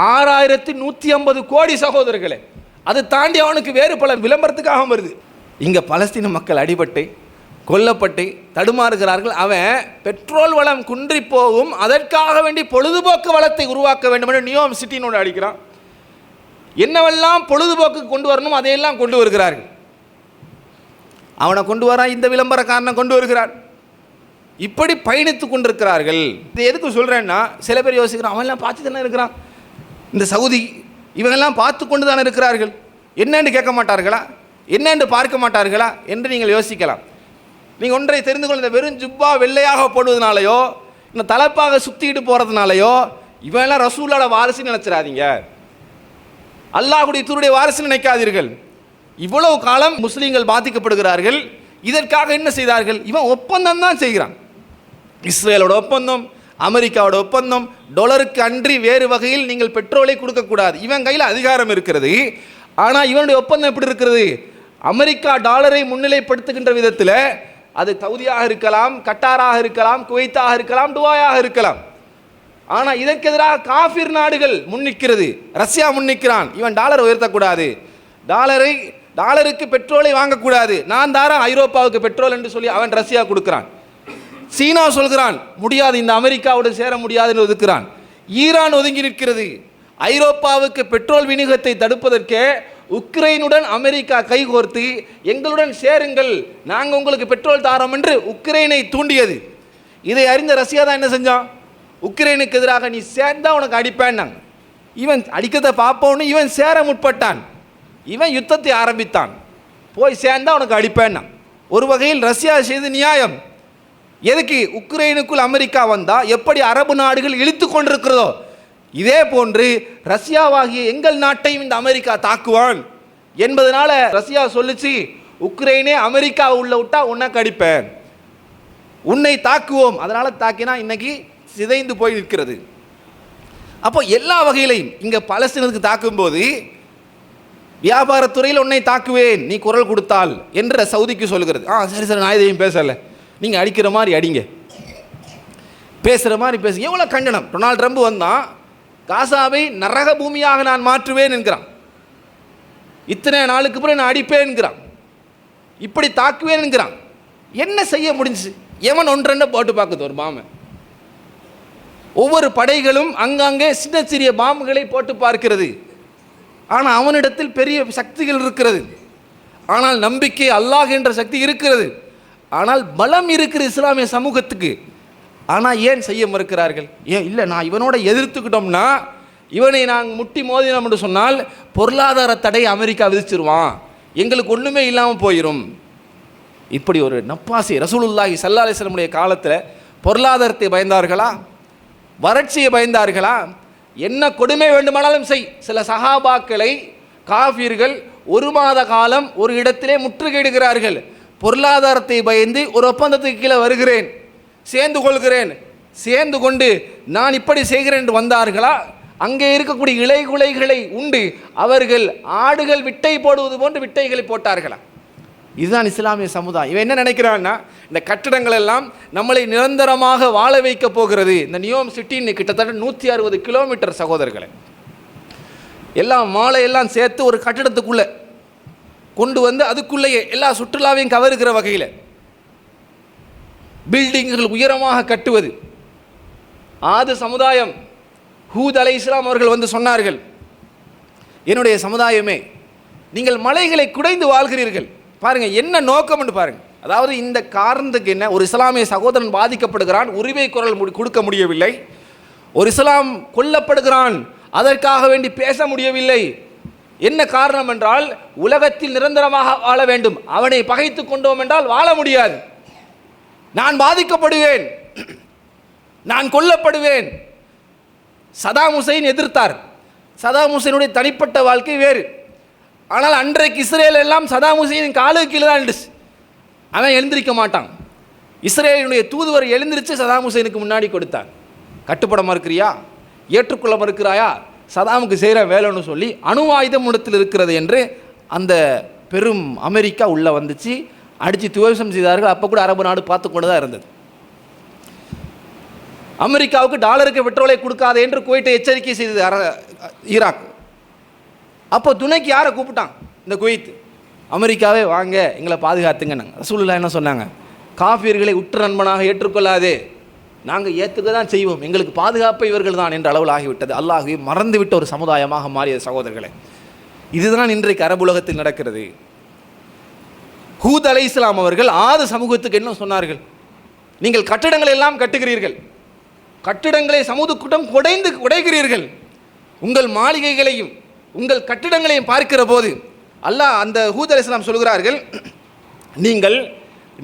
6150 கோடி சகோதரர்களே. அதை தாண்டி அவனுக்கு வேறு பல விளம்பரத்துக்காக வருது. இங்கே பலஸ்தீன மக்கள் அடிபட்டு கொல்லப்பட்டு தடுமாறுகிறார்கள். அவன் பெட்ரோல் வளம் குன்றி போகும், அதற்காக வேண்டி பொழுதுபோக்கு வளத்தை உருவாக்க வேண்டும் என்று நியோம் சிட்டினோடு அடிக்கிறான். என்னவெல்லாம் பொழுதுபோக்கு கொண்டு வரணும் அதையெல்லாம் கொண்டு வருகிறார்கள். அவனை கொண்டு வரான், இந்த விளம்பரக்காரனை கொண்டு வருகிறான். இப்படி பயணித்து கொண்டிருக்கிறார்கள். இதை எதுக்கு சொல்கிறேன்னா, சில பேர் யோசிக்கிறான், அவன்லாம் பார்த்து தானே இருக்கிறான், இந்த சவுதி இவங்கெல்லாம் பார்த்து கொண்டு தானே இருக்கிறார்கள், என்னென்று கேட்க மாட்டார்களா, என்னென்று பார்க்க மாட்டார்களா என்று நீங்கள் யோசிக்கலாம். நீங்கள் ஒன்றை தெரிந்து கொள்ள, இந்த வெறும் ஜுப்பா வெள்ளையாக போடுவதனாலையோ இந்த தலைப்பாக சுற்றிக்கிட்டு போகிறதுனாலையோ இவெல்லாம் ரசூலோட வாரிசுன்னு நினச்சிடாதீங்க, அல்லாஹ்வுடைய தூருடைய வாரிசுன்னு நினைக்காதீர்கள். இவ்வளவு காலம் முஸ்லீம்கள் பாதிக்கப்படுகிறார்கள். இதற்காக என்ன செய்தார்கள்? இவன் ஒப்பந்தம் தான் செய்கிறான். இஸ்ரேலோட ஒப்பந்தம், அமெரிக்காவோட ஒப்பந்தம். டாலருக்கு அன்றி வேறு வகையில் நீங்கள் பெட்ரோலை கொடுக்கக்கூடாது. இவன் கையில் அதிகாரம் இருக்கிறது. ஆனால் இவனுடைய ஒப்பந்தம் எப்படி இருக்கிறது? அமெரிக்கா டாலரை முன்னிலைப்படுத்துகின்ற விதத்தில், அது சவுதியாக இருக்கலாம், கட்டாராக இருக்கலாம், குவைத்தாக இருக்கலாம், துபாயாக இருக்கலாம். ஆனால் இதற்கு எதிராக காஃபிர் நாடுகள் முன்னிற்கிறது. ரஷ்யா முன்னிற்கிறான். இவன் டாலரை உயர்த்தக்கூடாது, டாலருக்கு பெட்ரோலை வாங்கக்கூடாது, நான் தாரேன் ஐரோப்பாவுக்கு பெட்ரோல் என்று சொல்லி அவன் ரஷ்யா கொடுக்கிறான். சீனா சொல்கிறான் முடியாது, இந்த அமெரிக்காவோடு சேர முடியாதுன்னு ஒதுக்குறான். ஈரான் ஒதுங்கி நிற்கிறது. ஐரோப்பாவுக்கு பெட்ரோல் விநியோகத்தை தடுப்பதற்கே உக்ரைனுடன் அமெரிக்கா கைகோர்த்து எங்களுடன் சேருங்கள், நாங்கள் உங்களுக்கு பெட்ரோல் தாரோம் என்று உக்ரைனை தூண்டியது. இதை அறிந்த ரஷ்யா தான் என்ன செஞ்சான்? உக்ரைனுக்கு எதிராக நீ சேர்ந்தா உனக்கு அடிப்பேன்னாங்க. இவன் அடிக்கிறத பார்ப்போன்னு இவன் சேர முற்பட்டான். இவன் யுத்தத்தை ஆரம்பித்தான். போய் சேர்ந்தா உனக்கு அடிப்பேன்னா. ஒரு வகையில் ரஷ்யா செய்து நியாயம். எதுக்கு? உக்ரைனுக்குள் அமெரிக்கா வந்தால் எப்படி அரபு நாடுகள் இழுத்து கொண்டிருக்கிறதோ இதே போன்று ரஷ்யாவாகிய எங்கள் நாட்டையும் இந்த அமெரிக்கா தாக்குவான் என்பதனால ரஷ்யா சொல்லிச்சு, உக்ரைனே அமெரிக்கா உள்ள விட்டா உன்னை அடிப்பேன், உன்னை தாக்குவோம். அதனால தாக்கினா இன்னைக்கு சிதைந்து போய் நிற்கிறது. அப்போ எல்லா வகையிலையும் இங்கே பலஸ்தீனத்துக்கு தாக்கும்போது வியாபாரத்துறையில் உன்னை தாக்குவேன் நீ குரல் கொடுத்தால் என்ற சவுதிக்கு சொல்கிறது. சரி சார், நான் எதையும் பேசலை, நீங்கள் அடிக்கிற மாதிரி அடிங்க, பேசுகிற மாதிரி பேசு. எவ்வளோ கண்டனம். டொனால்ட் ட்ரம்ப் வந்தான், காசாவை நரக பூமியாக நான் மாற்றுவேன் என்கிறான். இத்தனை நாளுக்கு பிறகு நான் அடிப்பேன் என்கிறான், இப்படி தாக்குவேன் என்கிறான். என்ன செய்ய முடிஞ்சு? எவன் ஒன்றெண்ட போட்டு பார்க்குது ஒரு பாம்பை. ஒவ்வொரு படைகளும் அங்கங்கே சின்ன சிறிய பாம்புகளை போட்டு பார்க்கிறது. ஆனால் அவனிடத்தில் பெரிய சக்திகள் இருக்கிறது. ஆனால் நம்பிக்கை, அல்லாஹ் என்ற சக்தி இருக்கிறது. ஆனால் பலம் இருக்கிற இஸ்லாமிய சமூகத்துக்கு. ஆனால் ஏன் செய்ய மறுக்கிறார்கள்? ஏன் இல்லை, நான் இவனோட எதிர்த்துக்கிட்டோம்னா, இவனை நாங்கள் முட்டி மோதினோம் என்று சொன்னால் பொருளாதார தடை அமெரிக்கா விதிச்சிருவான், எங்களுக்கு ஒன்றுமே இல்லாமல் போயிடும். இப்படி ஒரு நப்பாசி. ரசூலுல்லாஹி ஸல்லல்லாஹு அலைஹி வஸல்லம் காலத்தில் பொருளாதாரத்தை பயந்தார்களா? வறட்சியை பயந்தார்களா? என்ன கொடுமை வேண்டுமானாலும் செய். சில சஹாபாக்களை காஃபிர்கள் ஒரு மாத காலம் ஒரு இடத்திலே முற்றுகையிடுகிறார்கள். பொருளாதாரத்தை பயந்து ஒரு ஒப்பந்தத்துக்கு கீழே வருகிறேன், சேர்ந்து கொள்கிறேன், சேர்ந்து கொண்டு நான் இப்படி செய்கிறேன் என்று வந்தார்களா? அங்கே இருக்கக்கூடிய இலைகுலைகளை உண்டு அவர்கள் ஆடுகள் விட்டை போடுவது போன்று விட்டைகளை போட்டார்களா? இதுதான் இஸ்லாமிய சமுதாயம். இவன் என்ன நினைக்கிறான்னா, இந்த கட்டிடங்கள் எல்லாம் நம்மளை நிரந்தரமாக வாழ வைக்க போகிறது. இந்த நியோம் சிட்டின்னு கிட்டத்தட்ட 160 கிலோமீட்டர் சகோதரர்களை, எல்லாம் மாலையெல்லாம் சேர்த்து ஒரு கட்டிடத்துக்குள்ளே கொண்டு வந்து அதுக்குள்ளேயே எல்லா சுற்றுலாவையும் கவருகிற வகையில் பில்டிங்குகள் உயரமாக கட்டுவது. ஆது சமுதாயம் ஹூத் அலைஹிஸ்ஸலாம் அவர்கள் வந்து சொன்னார்கள், என்னுடைய சமுதாயமே, நீங்கள் மலைகளை குடைந்து வாழ்கிறீர்கள். பாருங்கள் என்ன நோக்கம் என்று பாருங்கள். அதாவது இந்த காரணத்துக்கு என்ன, ஒரு இஸ்லாமிய சகோதரன் பாதிக்கப்படுகிறான், உரிமை குரல் கொடுக்க முடியவில்லை. ஒரு இஸ்லாம் கொல்லப்படுகிறான், அதற்காக வேண்டி பேச முடியவில்லை. என்ன காரணம் என்றால், உலகத்தில் நிரந்தரமாக வாழ வேண்டும், அவனை பகைத்து கொண்டோம் என்றால் வாழ முடியாது. நான் பாதிக்கப்படுவேன், நான் கொல்லப்படுவேன். சதாம் ஹுசைன் எதிர்த்தார். சதாம் ஹுசைனுடைய தனிப்பட்ட வாழ்க்கை வேறு. ஆனால் அன்றைக்கு இஸ்ரேல் எல்லாம் சதாம் ஹுசைனின் காலுக்கு கீழே தான் இருந்துச்சு. அவன் எழுந்திருக்க மாட்டான். இஸ்ரேலினுடைய தூதுவர் எழுந்திருச்சு சதாம் ஹுசைனுக்கு முன்னாடி கொடுத்தார். கட்டுப்பட மறுக்கிறியா, ஏற்றுக்கொள்ள மறுக்கிறாயா, சதாமுக்கு செய்கிற வேலைன்னு சொல்லி அணு ஆயுதம் இடத்தில் இருக்கிறது என்று அந்த பெரும் அமெரிக்கா உள்ளே வந்துச்சு, அடித்து துவம்சம் செய்தார்கள். அப்போ கூட அரபு நாடு பார்த்து கொண்டு தான் இருந்தது. அமெரிக்காவுக்கு டாலருக்கு பெட்ரோலை கொடுக்காதே என்று குவைட்டை எச்சரிக்கை செய்தது ஈராக். அப்போ துணைக்கு யாரை கூப்பிட்டான்? இந்த குவைத். அமெரிக்காவே வாங்க எங்களை பாதுகாத்துங்க. நாங்கள் ரசூலுல்லாஹ் என்ன சொன்னாங்க? காஃபியர்களை உற்ற நண்பனாக ஏற்றுக்கொள்ளாதே, நாங்கள் ஏற்றுக்க தான் செய்வோம், எங்களுக்கு பாதுகாப்பு இவர்கள் தான் என்ற அளவில் ஆகிவிட்டது. அல்லாஹ்வை மறந்துவிட்ட ஒரு சமுதாயமாக மாறிய சகோதரர்களே, இதுதான் இன்றைக்கு அரபுலகத்தில் நடக்கிறது. ஹூத் அலைஹிஸ்ஸலாம் அவர்கள் ஆது சமூகத்துக்கு என்ன சொன்னார்கள்? நீங்கள் கட்டிடங்களை எல்லாம் கட்டுகிறீர்கள், கட்டிடங்களை சமூக கூட்டம் உடைக்கிறீர்கள். உங்கள் மாளிகைகளையும் உங்கள் கட்டிடங்களையும் பார்க்கிற போது அல்லாஹ் அந்த ஹூத் அலைஹிஸ்ஸலாம் சொல்கிறார்கள், நீங்கள்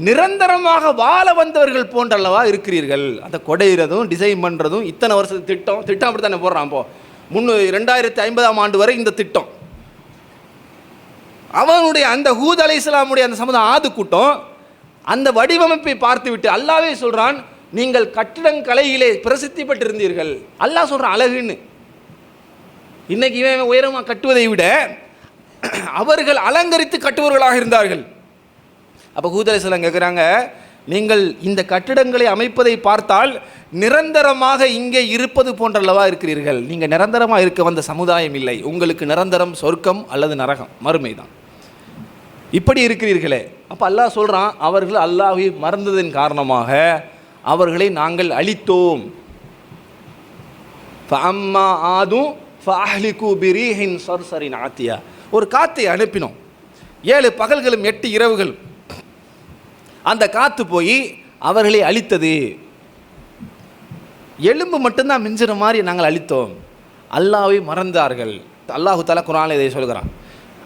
நிரந்தரமாக வாழ வந்தவர்கள் போன்றல்லவா இருக்கிறீர்கள். அந்த கொடையிறதும் டிசைன் பண்ணுறதும் இத்தனை வருஷத்து திட்டம் அப்படி தானே போடுறான். இப்போ 2050ஆம் ஆண்டு வரை இந்த திட்டம். அவனுடைய அந்த ஹூத் அலைஹிஸ்ஸலாமுடைய அந்த சமுதாய ஆது கூட்டம் அந்த வடிவமைப்பை பார்த்துவிட்டு அல்லாஹ்வே சொல்கிறான், நீங்கள் கட்டிடக்கலையிலே பிரசித்தி பெற்றிருந்தீர்கள். அல்லாஹ் சொல்கிறான் அழகுன்னு. இன்னைக்கு இவன் உயரமாக கட்டுவதை விட அவர்கள் அலங்கரித்து கட்டுவர்களாக இருந்தார்கள். அப்போ ஹூத் அலைஹிஸ்ஸலாம் கேட்குறாங்க, நீங்கள் இந்த கட்டிடங்களை அமைப்பதை பார்த்தால் நிரந்தரமாக இங்கே இருப்பது போன்றல்லவா இருக்கிறீர்கள். நீங்கள் நிரந்தரமாக இருக்க வந்த சமுதாயம் இல்லை, உங்களுக்கு நிரந்தரம் சொர்க்கம் அல்லது நரகம், மறுமை தான். இப்படி இருக்கிறீர்களே. அப்போ அல்லாஹ் சொல்கிறான், அவர்கள் அல்லாஹ்வை மறந்ததன் காரணமாக அவர்களை நாங்கள் அழித்தோம். ஃபஅம்மா ஆதும் ஃபஅஹ்லிகு பிரீஹின் சர்சரின் ஆத்தியா, ஒரு காற்றை அனுப்பினோம், 7 பகல்களும் 8 இரவுகள். அந்த காற்று போய் அவர்களை அழித்தது. எலும்பு மட்டும்தான் மிஞ்சுற மாதிரி நாங்கள் அழித்தோம். அல்லாஹ்வை மறந்தார்கள். அல்லாஹு தஆலா குர்ஆனில் இதை சொல்கிறான்.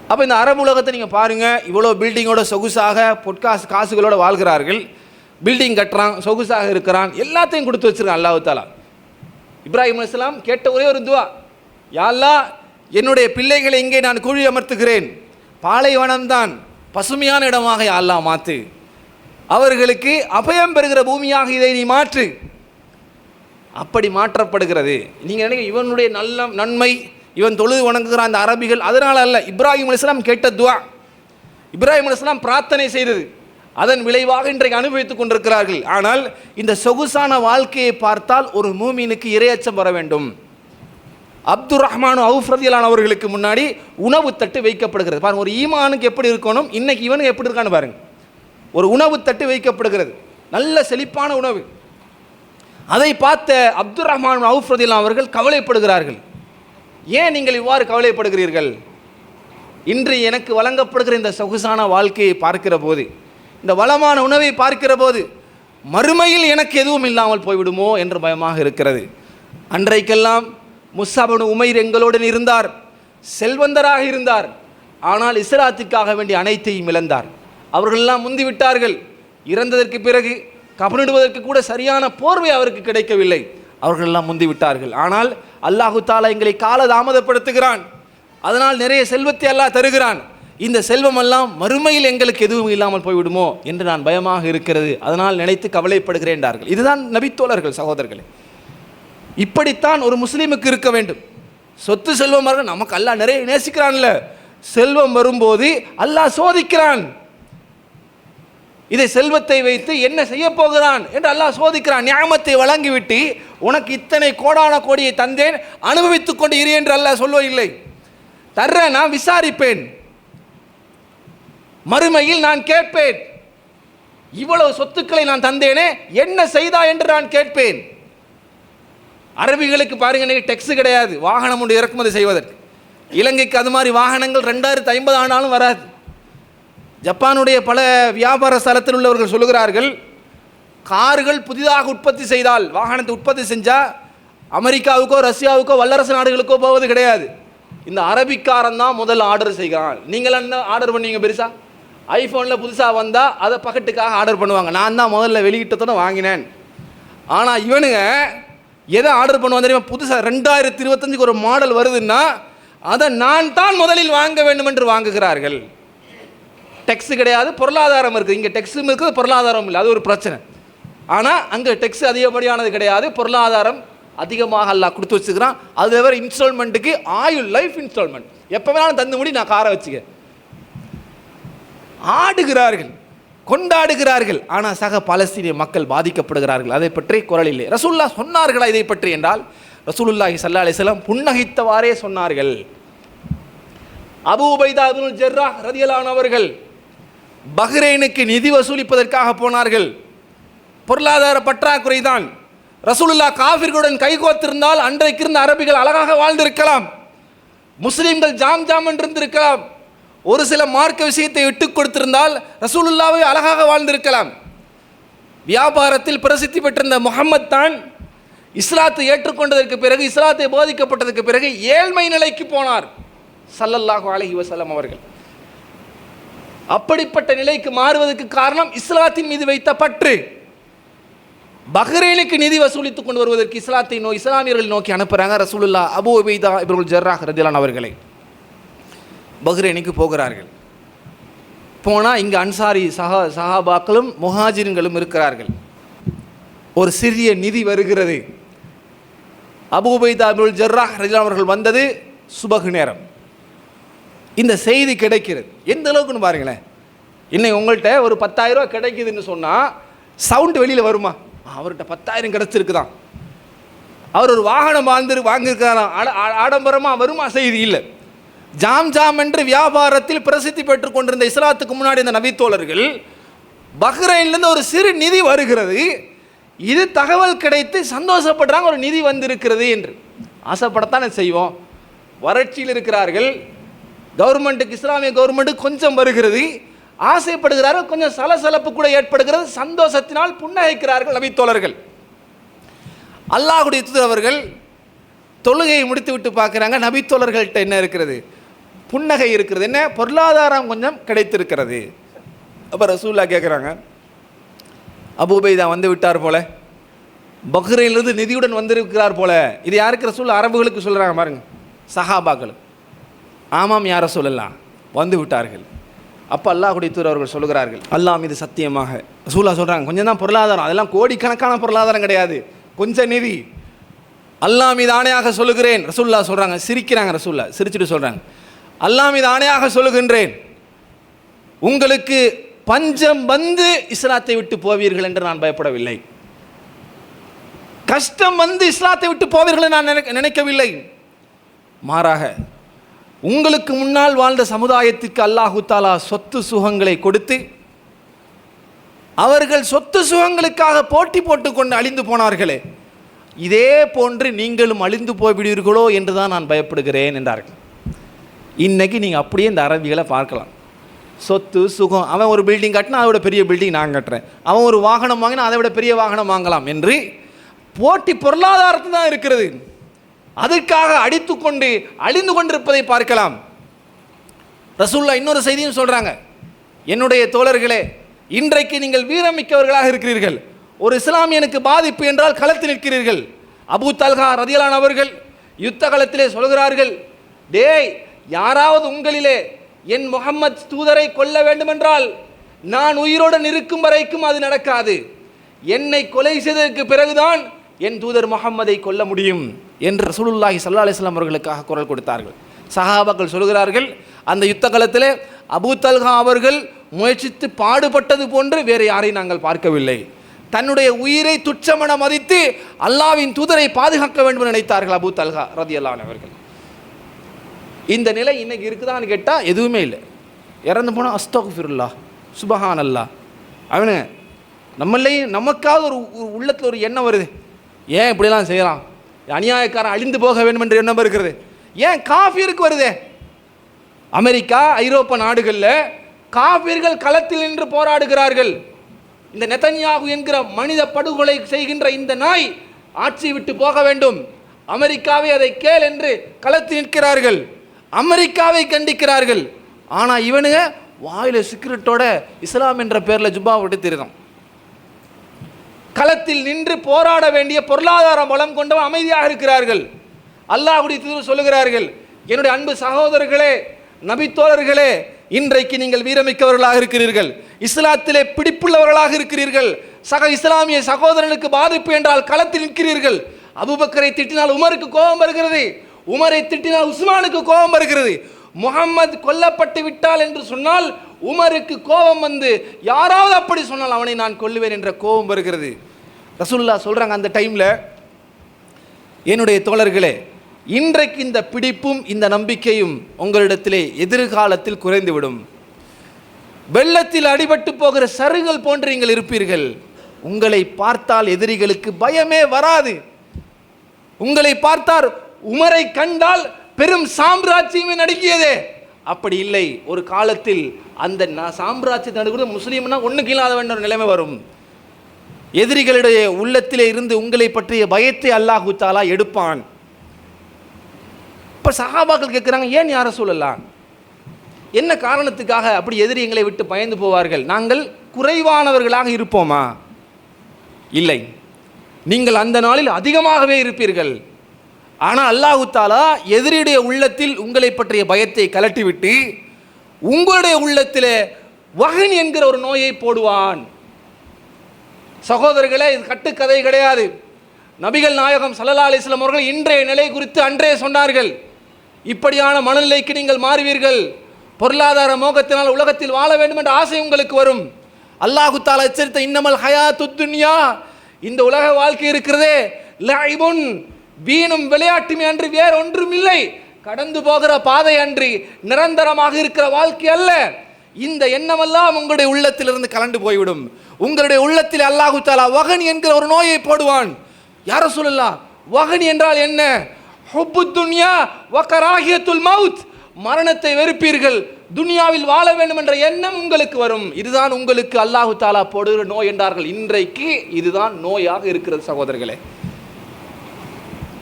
அப்போ இந்த அரபு உலகத்தை நீங்கள் பாருங்கள், இவ்வளோ பில்டிங்கோட சொகுசாக காசுகளோடு வாழ்கிறார்கள். பில்டிங் கட்டுறான், சொகுசாக இருக்கிறான், எல்லாத்தையும் கொடுத்து வச்சுருக்கான் அல்லாஹு தஆலா. இப்ராஹிம் அலைஹிஸ்ஸலாம் கேட்ட ஒரே ஒரு துவா, யா அல்லாஹ், என்னுடைய பிள்ளைகளை இங்கே நான் குழி அமர்த்துகிறேன், பாலைவனம்தான், பசுமையான இடமாக யா அல்லாஹ் மாற்று, அவர்களுக்கு அபயம் பெறுகிற பூமியாக இதை நீ மாற்று. அப்படி மாற்றப்படுகிறது. நீங்கள் நினைக்க இவனுடைய நன்மை, இவன் தொழுது வணங்குகிறான் அந்த அரபிகள். அதனால் அல்ல, இப்ராஹிம் அலைஹிஸ்ஸலாம் கேட்ட துஆ, இப்ராஹிம் அலைஹிஸ்ஸலாம் பிரார்த்தனை செய்தது, அதன் விளைவாக இன்றைக்கு அனுபவித்துக் கொண்டிருக்கிறார்கள். ஆனால் இந்த சொகுசான வாழ்க்கையை பார்த்தால் ஒரு மூமினுக்கு இறையச்சம் வர வேண்டும். அப்துர் ரஹ்மான் அவுஃப் ரலியல்லாஹு அவர்களுக்கு முன்னாடி உணவு தட்டு வைக்கப்படுகிறது. பாருங்க, ஒரு ஈமானுக்கு எப்படி இருக்கணும், இன்னைக்கு இவனுக்கு எப்படி இருக்கான்னு பாருங்க. ஒரு உணவு தட்டு வைக்கப்படுகிறது, நல்ல செழிப்பான உணவு. அதை பார்த்த அப்துர் ரஹ்மான் அவுஃப் ரலியல்லாஹு அவர்கள் கவலைப்படுகிறார்கள். ஏன் நீங்கள் இவ்வாறு கவலைப்படுகிறீர்கள்? இன்று எனக்கு வழங்கப்படுகிற இந்த சொகுசான வாழ்க்கையை பார்க்கிற போது, இந்த வளமான உணவை பார்க்கிற போது, மறுமையில் எனக்கு எதுவும் இல்லாமல் போய்விடுமோ என்று பயமாக இருக்கிறது. அன்றைக்கெல்லாம் முஸ்அப் இப்னு உமைர் எங்களோடு இருந்தார், செல்வந்தராக இருந்தார். ஆனால் இஸ்லாத்துக்காக வேண்டிய அனைத்தையும் இழந்தார். அவர்களெல்லாம் முந்திவிட்டார்கள். இறந்ததற்கு பிறகு கபனிடுவதற்கு கூட சரியான போர்வை அவருக்கு கிடைக்கவில்லை. அவர்களெல்லாம் முந்திவிட்டார்கள். ஆனால் அல்லாஹு தாலா எங்களை கால தாமதப்படுத்துகிறான். அதனால் நிறைய செல்வத்தை அல்லாஹ் தருகிறான். இந்த செல்வம் எல்லாம் மறுமையில் எங்களுக்கு எதுவும் இல்லாமல் போய்விடுமோ என்று நான் பயமாக இருக்கிறது, அதனால் நினைத்து கவலைப்படுகிறேன் என்றார்கள். இதுதான் நபித்தோழர்கள் சகோதரர்களே. இப்படித்தான் ஒரு முஸ்லீமுக்கு இருக்க வேண்டும். சொத்து செல்வம் நமக்கு அல்லாஹ் நிறைய நேசிக்கிறான்ல, செல்வம் வரும்போது அல்லாஹ் சோதிக்கிறான். இதை செல்வத்தை வைத்து என்ன செய்ய போகிறான் என்று அல்லாஹ் சோதிக்கிறான். நியாமத்தை வழங்கிவிட்டு உனக்கு இத்தனை கோடான கோடியை தந்தேன், அனுபவித்துக் கொண்டு இரு என்று அல்லாஹ் சொல்வதில்லை. தர்ற நான் விசாரிப்பேன், மறுமையில் நான் கேட்பேன், இவ்வளவு சொத்துக்களை நான் தந்தேனே என்ன செய்தா என்று நான் கேட்பேன். அரபிகளுக்கு பாருங்க, டெக்ஸ் கிடையாது வாகனம் ஒன்று இறக்குமதி செய்வதற்கு. இலங்கைக்கு அது மாதிரி வாகனங்கள் 2050 ஆனாலும் வராது. ஜப்பானுடைய பல வியாபார ஸ்தலத்தில் உள்ளவர்கள் சொல்லுகிறார்கள், கார்கள் புதிதாக உற்பத்தி செய்தால், வாகனத்தை உற்பத்தி செஞ்சால் அமெரிக்காவுக்கோ ரஷ்யாவுக்கோ வல்லரசு நாடுகளுக்கோ போவது கிடையாது. இந்த அரபிக்காரன் தான் முதல் ஆர்டர் செய்கிறான். நீங்கள் என்ன ஆர்டர் பண்ணுவீங்க? பெருசா ஐஃபோனில் புதுசாக வந்தால் அதை பக்கெட்டுக்காக ஆர்டர் பண்ணுவாங்க. நான் தான் முதல்ல வெளியிட்டத்தோட வாங்கினேன். ஆனால் இவனுங்க எதை ஆர்டர் பண்ணுவாங்க தெரியுமா? புதுசாக 2025 ஒரு மாடல் வருதுன்னா அதை நான் தான் முதலில் வாங்க வேண்டும் என்று வாங்குகிறார்கள். டெக்ஸ் கிடையாது, பொருளாதாரம் இருக்குது. இங்கே டெக்ஸும் இருக்குது, பொருளாதாரம் இல்லை, அது ஒரு பிரச்சனை. ஆனால் அங்கே டெக்ஸ் அதிகப்படியானது கிடையாது, பொருளாதாரம் அதிகமாக அல்லாஹ் கொடுத்து வச்சுக்கிறான். அது தவிர இன்ஸ்டால்மெண்ட்டுக்கு ஆயுள் லைஃப் இன்ஸ்டால்மெண்ட், எப்போ வேணாலும் தந்து முடி நான் காரை வச்சுக்க. ஆடுகிறார்கள், கொண்டாடுகிறார்கள். ஆனால் சக பாலஸ்தீனிய மக்கள் பாதிக்கப்படுகிறார்கள். அதை பற்றி குரல் இல்லை. ரசூலுல்லாஹ் சொன்னார்களா இதை பற்றி என்றால், ரசூலுல்லாஹி ஸல்லல்லாஹு அலைஹி வஸல்லம் புன்னகைத்தவாறே சொன்னார்கள். அபூ உபைதா இப்னுல் ஜர்ராஹ் ரலியல்லாஹு அன்ஹு அவர்கள் பஹ்ரைனுக்கு நிதி வசூலிப்பதற்காக போனார்கள். பொருளாதார பற்றாக்குறை தான். ரசூலுல்லாஹ் காஃபிர்களுடன் கைகோத்திருந்தால் அன்றைக்கு இருந்த அரபிகள் அழகாக வாழ்ந்திருக்கலாம், முஸ்லிம்கள் ஜாம் ஜாம் என்றிருந்திருக்கலாம். ஒரு சில மார்க்க விஷயத்தை விட்டுக் கொடுத்திருந்தால் ரசூலுல்லாஹ்வை அழகாக வாழ்ந்திருக்கலாம். வியாபாரத்தில் பிரசித்தி பெற்றிருந்த முஹம்மத் தான் இஸ்லாத்தை ஏற்றுக்கொண்டதற்கு பிறகு, இஸ்லாத்தை போதிக்கப்பட்டதற்கு பிறகு ஏழ்மை நிலைக்கு போனார் ஸல்லல்லாஹு அலைஹி வஸல்லம் அவர்கள். அப்படிப்பட்ட நிலைக்கு மாறுவதற்கு காரணம் இஸ்லாத்தின் மீது வைத்த பற்று. பஹ்ரைனுக்கு நிதி வசூலித்துக் கொண்டு வருவதற்கு இஸ்லாமியர்கள் நோக்கி அனுப்புகிறாங்க ரசூலுல்லாஹ் அபூ உபைதா இப்னுல் ஜர்ராஹ் ரலியல்லாஹு அன்ஹு அவர்களை. பஹ்ரைனுக்கு போகிறார்கள். போனால் இங்கே அன்சாரி சஹாபாக்களும் முஹாஜிர்களும் இருக்கிறார்கள். ஒரு சிறிய நிதி வருகிறது. அபூ உபைதா இப்னுல் ஜர்ராஹ் ரலியல்லாஹு அன்ஹு அவர்கள் வந்தது சுபஹ் நேரம். இந்த செய்தி கிடைக்கிறது. எந்த அளவுக்குன்னு பாருங்களேன். இன்னைக்கு உங்கள்கிட்ட ஒரு 10,000 ரூபா கிடைக்குதுன்னு சொன்னால் சவுண்டு வெளியில் வருமா? அவர்கிட்ட 10,000 கிடச்சிருக்குதான், அவர் ஒரு வாகனம் வாங்கியிருக்காராம், ஆடம்பரமாக வருமா? செய்தி இல்லை. ஜாம் ஜாம் என்று வியாபாரத்தில் பிரசித்தி பெற்றுக் கொண்டிருந்த இஸ்லாத்துக்கு முன்னாடி இந்த நபித்தோழர்கள் பஹ்ரைன்லேருந்து ஒரு சிறு நிதி வருகிறது, இது தகவல் கிடைத்து சந்தோஷப்படுறாங்க, ஒரு நிதி வந்திருக்கிறது என்று. ஆசைப்படத்தானே செய்வோம். வறட்சியில் இருக்கிறார்கள், கவர்மெண்ட்டுக்கு, இஸ்லாமிய கவர்மெண்ட்டுக்கு கொஞ்சம் வருகிறது, ஆசைப்படுகிறார்கள், கொஞ்சம் சலசலப்பு கூட ஏற்படுகிறது, சந்தோஷத்தினால் புன்னகைக்கிறார்கள் நபித்தோழர்கள். அல்லாஹ்வுடைய தூதர் அவர்கள் தொழுகையை முடித்து விட்டு பார்க்குறாங்க, நபித்தோழர்கள்ட்ட என்ன இருக்கிறது? புன்னகை இருக்கிறது. என்ன? பொருளாதாரம் கொஞ்சம் கிடைத்திருக்கிறது. அப்போ ரசூலுல்லாஹ் கேட்குறாங்க, அபூ உபைதா வந்து விட்டார் போல, பஹ்ரைனிலிருந்து நிதியுடன் வந்திருக்கிறார் போல. இது யாருக்கு? ரசூலுல்லாஹ் அரபுகளுக்கு சொல்கிறாங்க பாருங்க, சஹாபாக்கள். ஆமாம் யா ரசூலல்லாஹ், வந்து விட்டார்கள். அப்போ அல்லாஹ்வுடைய தூதர் அவர்கள் சொல்லுகிறார்கள், அல்லாஹ் மீது சத்தியமாக, ரசூலுல்லாஹ் சொல்கிறாங்க, கொஞ்சம் தான் பொருளாதாரம், அதெல்லாம் கோடிக்கணக்கான பொருளாதாரம் கிடையாது, கொஞ்சம் நிதி. அல்லாஹ் மீது ஆணையாக சொல்லுகிறேன், ரசூலுல்லாஹ் சொல்கிறாங்க, சிரிக்கிறாங்க, ரசூலுல்லாஹ் சிரிச்சுட்டு சொல்கிறாங்க, அல்லாஹ் மீது ஆணையாக சொல்லுகின்றேன், உங்களுக்கு பஞ்சம் வந்து இஸ்லாத்தை விட்டு போவீர்கள் என்று நான் பயப்படவில்லை. கஷ்டம் வந்து இஸ்லாத்தை விட்டு போவீர்கள் நான் நினைக்கவில்லை. மாறாக உங்களுக்கு முன்னால் வாழ்ந்த சமுதாயத்திற்கு அல்லாஹு தாலா சொத்து சுகங்களை கொடுத்து அவர்கள் சொத்து சுகங்களுக்காக போட்டி போட்டுக்கொண்டு அழிந்து போனார்களே, இதே போன்று நீங்களும் அழிந்து போய்விடுவீர்களோ என்று தான் நான் பயப்படுகிறேன் என்றார்கள். இன்னைக்கு நீங்கள் அப்படியே இந்த அரபிகளை பார்க்கலாம். சொத்து சுகம், அவன் ஒரு பில்டிங் கட்டினா அதை விட பெரிய பில்டிங் நான் கட்டுறேன், அவன் ஒரு வாகனம் வாங்கினா அதை விட பெரிய வாகனம் வாங்கலாம் என்று போட்டி பொருளாதாரத்தில் தான் இருக்கிறது. அதற்காக அடித்துக்கொண்டு அழிந்து கொண்டிருப்பதை பார்க்கலாம். ரசூலுல்லாஹ் இன்னொரு செய்தியும் சொல்கிறாங்க, என்னுடைய தோழர்களே, இன்றைக்கு நீங்கள் வீரமிக்கவர்களாக இருக்கிறீர்கள். ஒரு இஸ்லாமியனுக்கு பாதிப்பு என்றால் களத்தில் நிற்கிறீர்கள். அபூ தல்ஹா ரதியல்லாஹு அன்ஹு அவர்கள் யுத்த களத்திலே சொல்கிறார்கள், டேய், யாராவது உங்களிலே என் முஹம்மத் தூதரை கொல்ல வேண்டுமென்றால் நான் உயிரோடு இருக்கும் வரைக்கும் அது நடக்காது. என்னை கொலை செய்ததற்கு பிறகுதான் என் தூதர் முஹம்மதை கொல்ல முடியும் என்று ரசூலுல்லாஹி ஸல்லல்லாஹு அலைஹி வஸல்லம் அவர்களுக்காக குரல் கொடுத்தார்கள். சஹாபாக்கள் சொல்கிறார்கள், அந்த யுத்த காலத்தில் அபூ தல்ஹா அவர்கள் முயற்சித்து பாடுபட்டது போன்று வேறு யாரையும் நாங்கள் பார்க்கவில்லை. தன்னுடைய உயிரை துச்சமென மதித்து அல்லாஹ்வின் தூதரை பாதுகாக்க வேண்டும் என்று நினைத்தார்கள் அபூ தல்ஹா ரலியல்லாஹு அன்ஹு அவர்கள். இந்த நிலை இன்னைக்கு இருக்குதான்னு கேட்டால் எதுவுமே இல்லை. இறந்து போனால் அஸ்தக்ஃபிருல்லாஹ், சுபஹானல்லாஹ். அவனு நம்மளையும் நமக்காவது ஒரு உள்ளத்தில் ஒரு எண்ணம் வருது, ஏன் இப்படிலாம் செய்யலாம், அநியாயக்காரன் அழிந்து போக வேண்டும் என்ற எண்ணம் இருக்கிறது. ஏன் காஃபிருக்கு வருதே? அமெரிக்கா, ஐரோப்பா நாடுகளில் காஃபிர்கள் களத்தில் நின்று போராடுகிறார்கள். இந்த நெதன்யாகு என்கிற மனித படுகொலை செய்கின்ற இந்த நாய் ஆட்சி விட்டு போக வேண்டும், அமெரிக்காவை அதை கேள் என்று களத்தில் நிற்கிறார்கள், அமெரிக்காவை கண்டிக்கிறார்கள். ஆனால் இவனுங்க வாயில சிகரெட்டோட இஸ்லாம் என்ற பேரில் ஜுப்பா விட்டு திருதான். களத்தில் நின்று போராட வேண்டிய பொருளாதார பலம் கொண்டவன் அமைதியாக இருக்கிறார்கள். அல்லாஹ்வுடைய தூதர் சொல்லுகிறார்கள், என்னுடைய அன்பு சகோதரர்களே, நபித்தோழர்களே, இன்றைக்கு நீங்கள் வீரமிக்கவர்களாக இருக்கிறீர்கள், இஸ்லாத்திலே பிடிப்புள்ளவர்களாக இருக்கிறீர்கள். சக இஸ்லாமிய சகோதரனுக்கு பாதிப்பு என்றால் களத்தில் நிற்கிறீர்கள். அபூபக்கரை திட்டினால் உமருக்கு கோபம் வருகிறது, உமரை திட்டினால் உஸ்மானுக்கு கோபம் வருகிறது. முஹம்மது கொல்லப்பட்டு விட்டால் என்று சொன்னால் உமருக்கு கோபம் வந்து யாராவது அப்படி சொன்னால் அவனை நான் கொல்லுவேன் என்ற கோபம் வருகிறது. ரசூலுல்லாஹ் சொல்றாங்க, அந்த டைமில் என்னுடைய தோழர்களே, இன்றைக்கு இந்த பிடிப்பும் இந்த நம்பிக்கையும் உங்களிடத்திலே எதிர்காலத்தில் குறைந்துவிடும். வெள்ளத்தில் அடிபட்டு போகிற சருகள் போன்று நீங்கள் இருப்பீர்கள். உங்களை பார்த்தால் எதிரிகளுக்கு பயமே வராது. உங்களை பார்த்தால் உமரை கண்டால் பெரும் சாம்ராஜ்யமே நடுங்கியதே. அப்படி இல்லை, ஒரு காலத்தில் அந்த சாம்ராஜ்யத்தை நடுக்கிறது முஸ்லீம்னா ஒன்றுக்கு இல்லாத வேண்டிய நிலைமை வரும். எதிரிகளுடைய உள்ளத்திலே இருந்து உங்களை பற்றிய பயத்தை அல்லாஹு தஆலா எடுப்பான். இப்போ சஹாபாக்கள் கேட்குறாங்க, ஏன் யார சொல்லலாம், என்ன காரணத்துக்காக அப்படி எதிரி எங்களை விட்டு பயந்து போவார்கள்? நாங்கள் குறைவானவர்களாக இருப்போமா? இல்லை, நீங்கள் அந்த நாளில் அதிகமாகவே இருப்பீர்கள். ஆனால் அல்லாஹு தஆலா எதிரியுடைய உள்ளத்தில் உங்களை பற்றிய பயத்தை கலட்டிவிட்டு உங்களுடைய உள்ளத்தில் வஹன் என்கிற ஒரு நோயை போடுவான். சகோதரர்களே, இது கட்டுக்கதை கிடையாது. நபிகள் நாயகம் ஸல்லல்லாஹு அலைஹி வஸல்லம் அவர்கள் இன்றைய நிலை குறித்து அன்றே சொன்னார்கள். இப்படியான மனநிலைக்கு நீங்கள் மாறுவீர்கள். பொருளாதார மோகத்தினால் உலகத்தில் வாழ வேண்டும் என்ற ஆசை உங்களுக்கு வரும். அல்லாஹு தஆலா எச்சரித்த இன்னமல் ஹயாத்துத் துன்யா, இந்த உலக வாழ்க்கை இருக்கிறதே, லஐபுன், வீணும் விளையாட்டுமே அன்று வேறு ஒன்றும் இல்லை, கடந்து போகிற பாதை அன்றி நிரந்தரமாக இருக்கிற வாழ்க்கை அல்ல. இந்த எண்ணமெல்லாம் உங்களுடைய உள்ளத்திலிருந்து கலண்டு போய்விடும். உங்களுடைய உள்ளத்தில் அல்லாஹு தஆலா வஹன் என்கிற ஒரு நோயை போடுவான். யா ரசூலல்லாஹ், வஹன் என்றால் என்ன? ஹுப்புத் துன்யா வ கராஹியத்துல் மவுத், மரணத்தை வெறுப்பீர்கள், துனியாவில் வாழ வேண்டும் என்ற எண்ணம் உங்களுக்கு வரும். இதுதான் உங்களுக்கு அல்லாஹு தஆலா போடுகிற நோய் என்றார்கள். இன்றைக்கு இதுதான் நோயாக இருக்கிறது. சகோதரர்களே,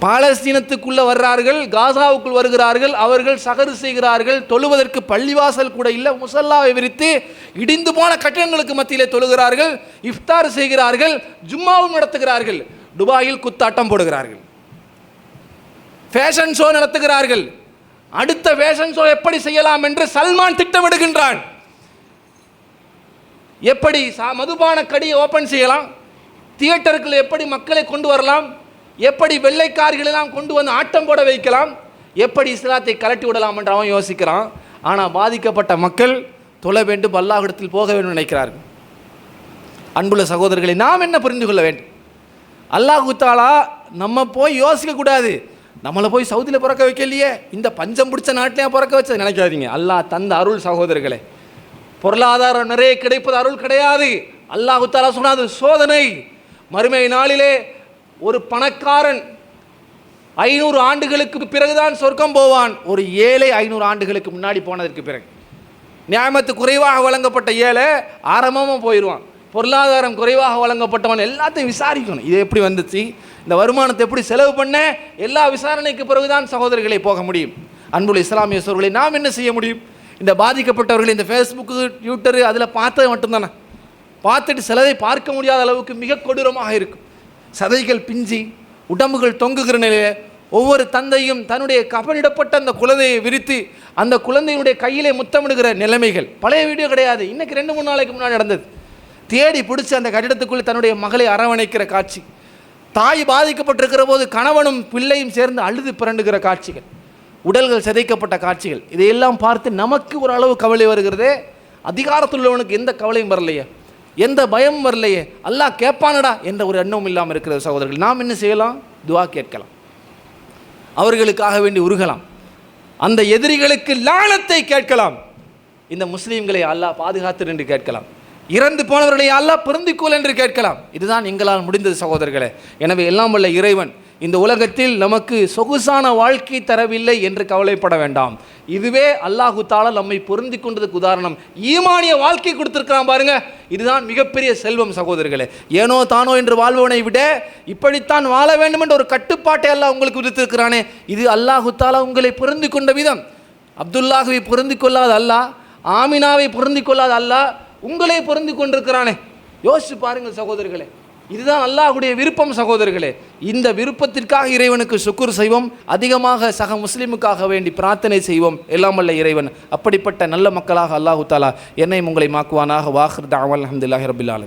பாலஸ்தீனத்துக்குள்ள வர்றார்கள், காசாவுக்குள் வருகிறார்கள், அவர்கள் சகரு செய்கிறார்கள், தொழுவதற்கு பள்ளிவாசல் கூட இல்லை, முசல்லாவை விரித்து இடிந்து போன கட்டிடங்களுக்கு மத்தியிலே தொழுகிறார்கள், இஃப்தார் செய்கிறார்கள், ஜும்மாவும் நடத்துகிறார்கள், துபாயில் குத்தாட்டம் போடுகிறார்கள், ஃபேஷன் ஷோ நடத்துகிறார்கள். அடுத்த ஃபேஷன் ஷோ எப்படி செய்யலாம் என்று சல்மான் திட்டமிடுகின்றான். எப்படி மதுபான கடையை ஓபன் செய்யலாம், தியேட்டருக்குள்ள எப்படி மக்களை கொண்டு வரலாம், எப்படி வெள்ளைக்காரிகளெல்லாம் கொண்டு வந்து ஆட்டம் போட வைக்கலாம், எப்படி இஸ்லாத்தை கலட்டி விடலாம் என்று அவன் யோசிக்கிறான். ஆனால் பாதிக்கப்பட்ட மக்கள் தொழ வேண்டும், அல்லாஹ்விடத்தில் போக வேண்டும் நினைக்கிறார்கள். அன்புள்ள சகோதரர்களை, நாம் என்ன புரிந்து கொள்ள வேண்டும்? அல்லாஹ் தஆலா நம்ம போய் யோசிக்கக்கூடாது, நம்மளை போய் சவுதியில் பிறக்க வைக்கலையே, இந்த பஞ்சம் பிடிச்ச நாட்டிலே பிறக்க வச்ச நினைக்காதீங்க. அல்லாஹ் தந்த அருள் சகோதரர்களே, பொருளாதாரம் நிறைய கிடைப்பது அருள் கிடையாது. அல்லாஹ் தஆலா சொன்னாது சோதனை. மறுமை நாளிலே ஒரு பணக்காரன் 500 ஆண்டுகளுக்கு பிறகுதான் சொர்க்கம் போவான். ஒரு ஏழை 500 ஆண்டுகளுக்கு முன்னாடி போனதற்கு பிறகு. நியாமத்து குறைவாக வழங்கப்பட்ட ஏழை ஆரம்பமாக போயிடுவான். பொருளாதாரம் குறைவாக வழங்கப்பட்டவன் எல்லாத்தையும் விசாரிக்கணும். இது எப்படி வந்துச்சு, இந்த வருமானத்தை எப்படி செலவு பண்ண, எல்லா விசாரணைக்கு பிறகுதான் சகோதரர்களை போக முடியும். அன்புள்ள இஸ்லாமிய சகோதரர்களை, நாம் என்ன செய்ய முடியும்? இந்த பாதிக்கப்பட்டவர்கள் இந்த ஃபேஸ்புக்கு, ட்விட்டரு அதில் பார்த்தது மட்டும்தானே, பார்த்துட்டு சிலதை பார்க்க முடியாத அளவுக்கு மிக கொடூரமாக இருக்கும். சதைகள் பிஞ்சி உடம்புகள் தொங்குகிற நிலையில் ஒவ்வொரு தந்தையும் தன்னுடைய கபனிடப்பட்ட அந்த குழந்தையை விரித்து அந்த குழந்தையினுடைய கையிலே முத்தமிடுகிற நிலைமைகள். பழைய வீடியோ கிடையாது, இன்னைக்கு 2-3 நாளைக்கு முன்னாடி நடந்தது. தேடி பிடிச்சி அந்த கட்டிடத்துக்குள்ளே தன்னுடைய மகளை அரவணைக்கிற காட்சி, தாய் பாதிக்கப்பட்டிருக்கிற போது கணவனும் பிள்ளையும் சேர்ந்து அழுது பிறண்டுகிற காட்சிகள், உடல்கள் சிதைக்கப்பட்ட காட்சிகள், இதையெல்லாம் பார்த்து நமக்கு ஒரு அளவு கவலை வருகிறதே. அதிகாரத்துள்ளவனுக்கு எந்த கவலையும் வரலையே, எந்த பயம் வரலையே, அல்லாஹ் கேட்பானடா என்ற ஒரு எண்ணமும் இல்லாமல் இருக்கிற சகோதரர்கள். நாம் என்ன செய்யலாம்? துஆ கேட்கலாம், அவர்களுக்காக வேண்டி உருகலாம், அந்த எதிரிகளுக்கு லானத்தை கேட்கலாம், இந்த முஸ்லீம்களை அல்லாஹ் பாதுகாத்து என்று கேட்கலாம், இறந்து போனவர்களை அல்லாஹ் பொருந்திக்கொள் என்று கேட்கலாம். இதுதான் எங்களால் முடிந்தது சகோதரர்களே. எனவே எல்லாம் வல்ல இறைவன் இந்த உலகத்தில் நமக்கு சொகுசான வாழ்க்கை தரவில்லை என்று கவலைப்பட வேண்டாம். இதுவே அல்லாஹு தஆலா நம்மை பொருந்தி கொண்டதுக்கு உதாரணம். ஈமானிய வாழ்க்கை கொடுத்திருக்கிறான் பாருங்க, இதுதான் மிகப்பெரிய செல்வம் சகோதரர்களே. ஏனோ தானோ என்று வாழ்பவனை விட இப்படித்தான் வாழ வேண்டும் என்ற ஒரு கட்டுப்பாட்டை அல்லாஹ் உங்களுக்கு விதித்திருக்கிறானே, இது அல்லாஹு தஆலா உங்களை பொருந்தி கொண்ட விதம். அப்துல்லாஹுவை பொருந்தி கொள்ளாத அல்லாஹ், ஆமினாவை பொருந்தி கொள்ளாத அல்லாஹ் உங்களை பொருந்தி கொண்டிருக்கிறானே. யோசிச்சு பாருங்கள் சகோதரர்களே, இதுதான் அல்லாஹ்வுடைய விருப்பம் சகோதரர்களே. இந்த விருப்பத்திற்காக இறைவனுக்கு சுக்குர் செய்வோம், அதிகமாக சக முஸ்லிமுக்காக வேண்டி பிரார்த்தனை செய்வோம். எல்லாம் வல்ல இறைவன் அப்படிப்பட்ட நல்ல மக்களாக அல்லாஹு தஆலா என்னையும் உங்களை மாக்குவானாக. வாஹிர் தஅவா அல்ஹம்துலில்லாஹி ரப்பில் ஆலமீன்.